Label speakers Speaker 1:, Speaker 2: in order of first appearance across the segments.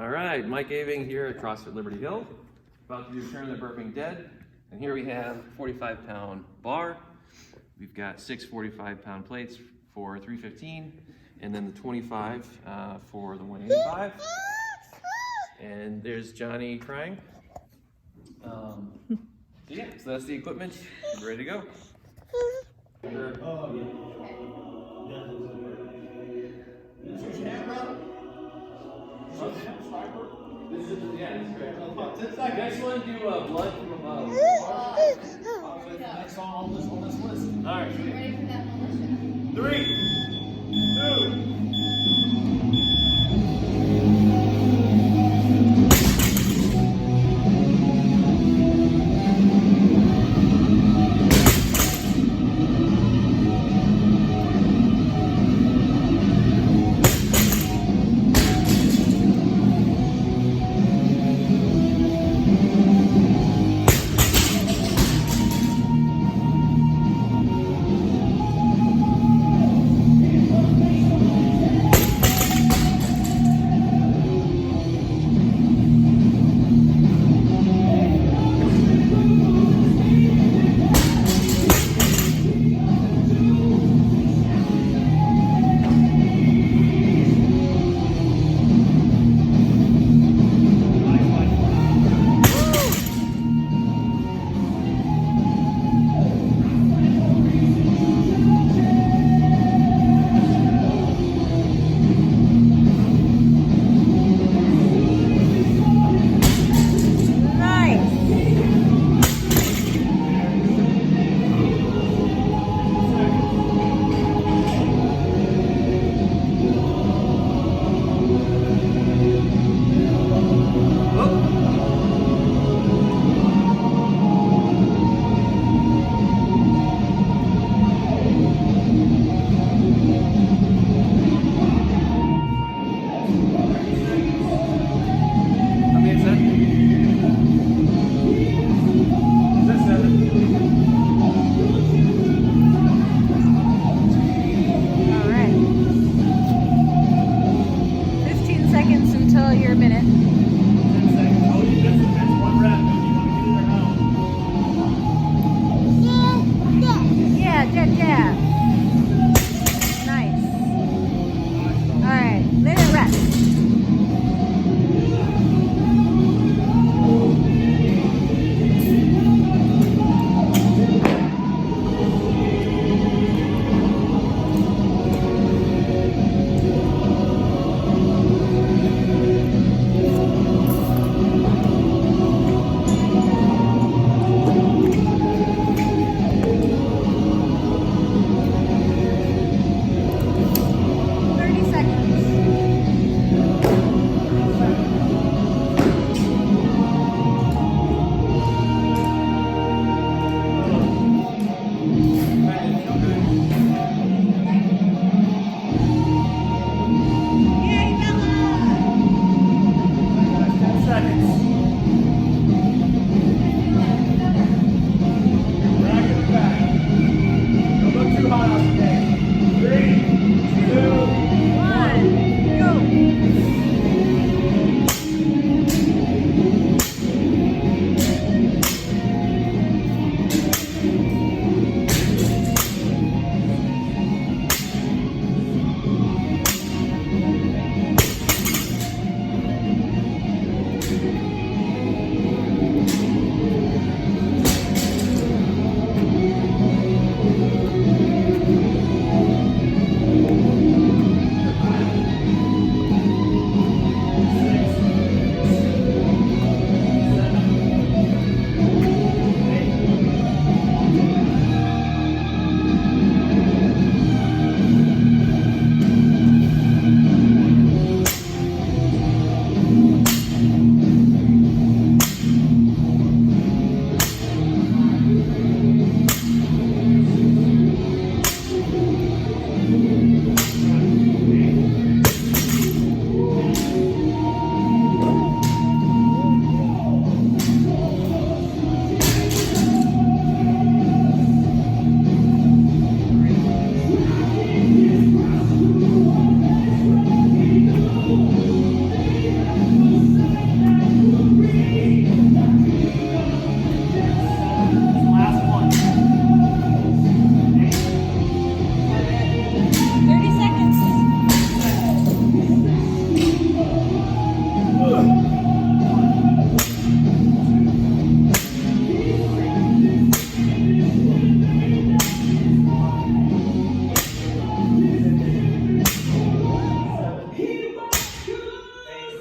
Speaker 1: All right, Mike Aving here at CrossFit Liberty Hill, about to do Turn the Burping Dead. And here we have a 45-pound bar. We've got 6 45-pound plates for 315, and then the 25 for the 185. And there's Johnny crying. So that's the equipment. We're ready to go. Sure.
Speaker 2: Oh, yeah. This is your hammer?
Speaker 1: This is, yeah, this is great.
Speaker 2: About 10
Speaker 1: You
Speaker 2: seconds.
Speaker 1: guys want to do blood from above?
Speaker 2: Next song on this list.
Speaker 1: All right,
Speaker 3: Ready for that militia?
Speaker 2: 3, 2.
Speaker 4: All right. 15 seconds until your minute.
Speaker 2: 10 seconds. Oh, that's one rep. Do you want to get it or no?
Speaker 4: Yeah, yeah. Nice. All right, minute rest.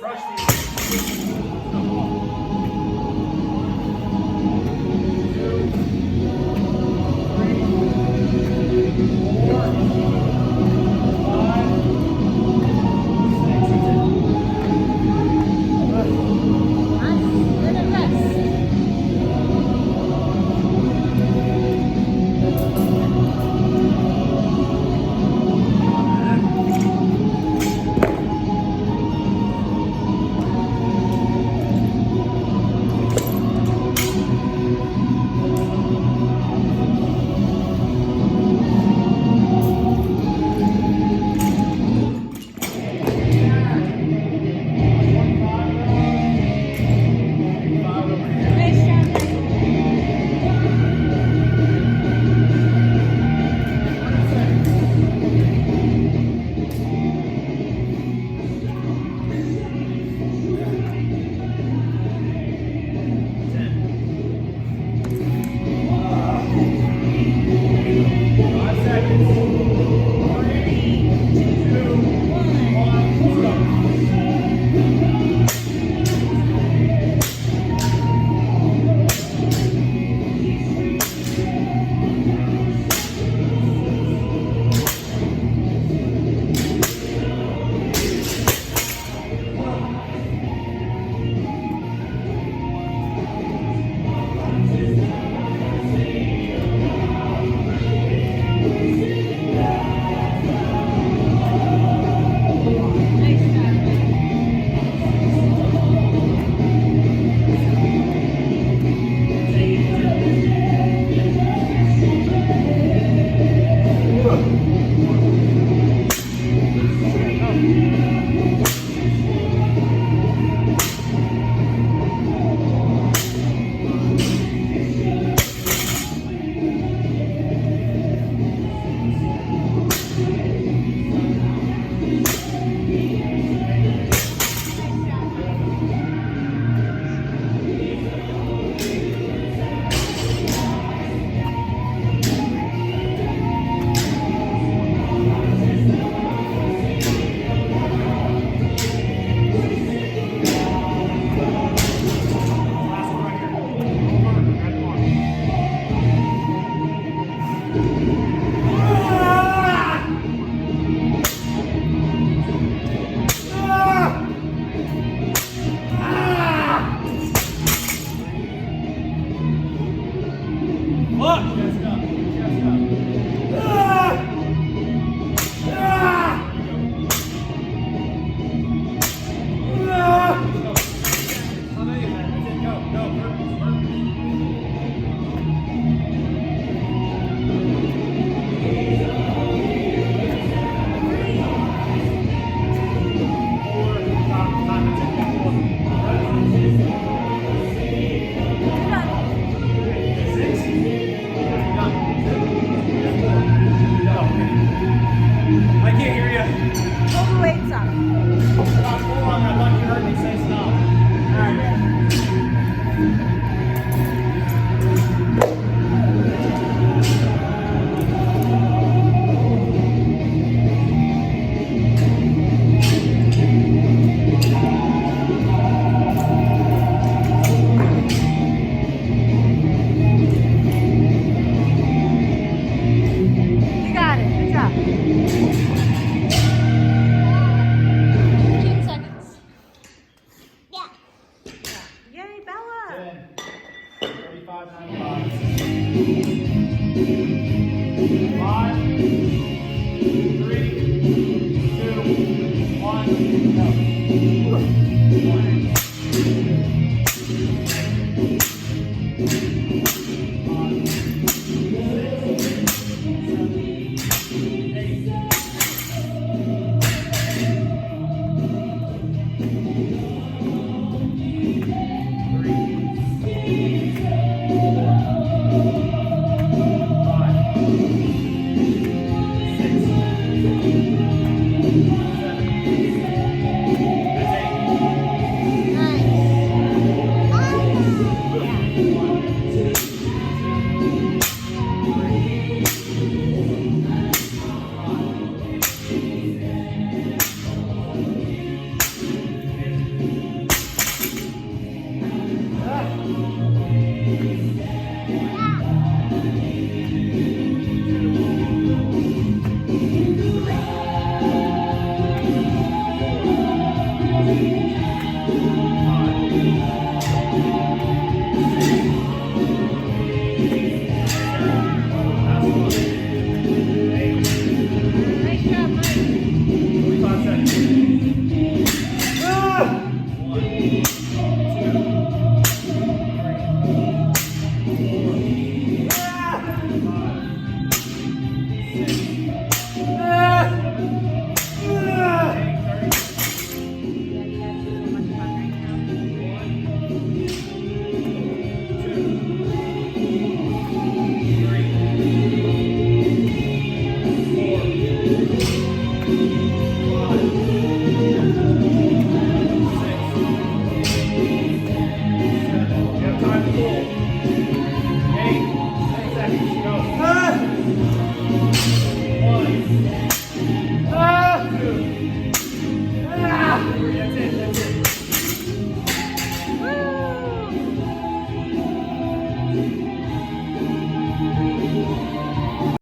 Speaker 2: Crush these.
Speaker 4: Nice. Minute rest. Nice job. Nice job.
Speaker 2: Last one right here. Over. Red one. Look! Chest up. Chest up. How many of that? That's it. Go. Go. Purpose. Purpose. I can't hear you.
Speaker 4: Pull the weights up.
Speaker 2: Hold on, I thought you heard me say something.